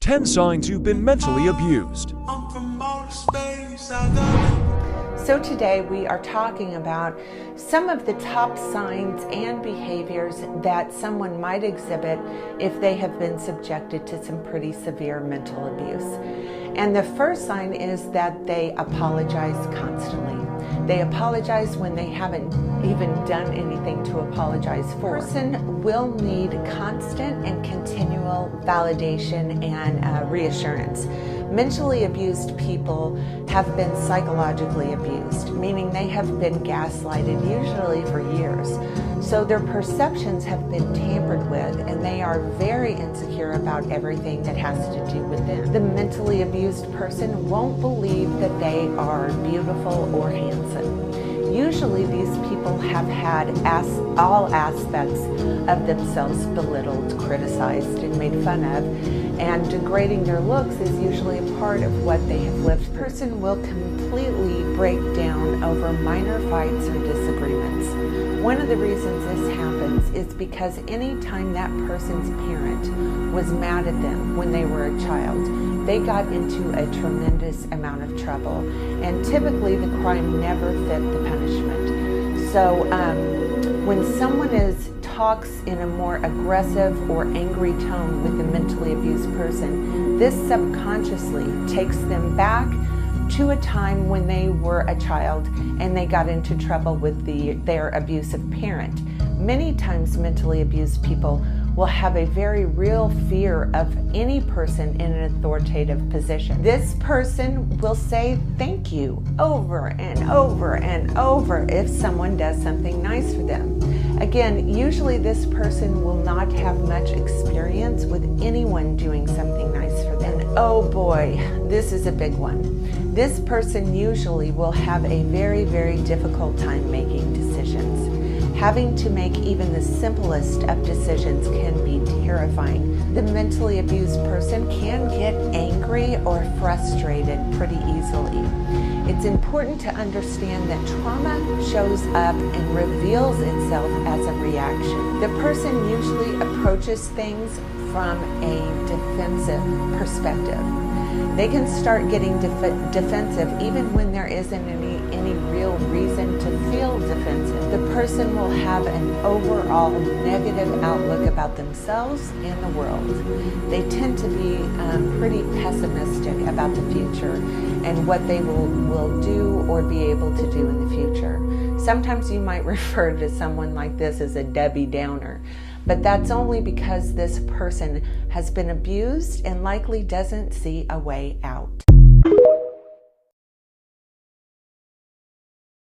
10 signs you've been mentally abused. So today we are talking about some of the top signs and behaviors that someone might exhibit if they have been subjected to some pretty severe mental abuse. And the first sign is that they apologize constantly. They apologize when they haven't even done anything to apologize for. A person will need constant and continual validation and reassurance. Mentally abused people have been psychologically abused, meaning they have been gaslighted, usually for years. So their perceptions have been tampered with, and they are very insecure about everything that has to do with them. The mentally abused person won't believe that they are beautiful or handsome. Usually these people have had all aspects of themselves belittled, criticized, and made fun of, and degrading their looks is usually a part of what they have lived. The person will completely break down over minor fights or disagreements. One of the reasons this happens is because anytime that person's parent was mad at them when they were a child, they got into a tremendous amount of trouble, and typically the crime never fit the punishment. So when someone talks in a more aggressive or angry tone with a mentally abused person, this subconsciously takes them back to a time when they were a child and they got into trouble with their abusive parent. Many times mentally abused people will have a very real fear of any person in an authoritative position. This person will say thank you over and over and over if someone does something nice for them. Again, usually this person will not have much experience with anyone doing something nice for them. And oh boy, this is a big one. This person usually will have a very, very difficult time making decisions. Having to make even the simplest of decisions can be terrifying. The mentally abused person can get angry or frustrated pretty easily. It's important to understand that trauma shows up and reveals itself as a reaction. The person usually approaches things from a defensive perspective. They can start getting defensive even when there isn't any real reason to feel defensive. The person will have an overall negative outlook about themselves and the world. They tend to be pretty pessimistic about the future and what they will do or be able to do in the future. Sometimes you might refer to someone like this as a Debbie Downer, but that's only because this person has been abused and likely doesn't see a way out.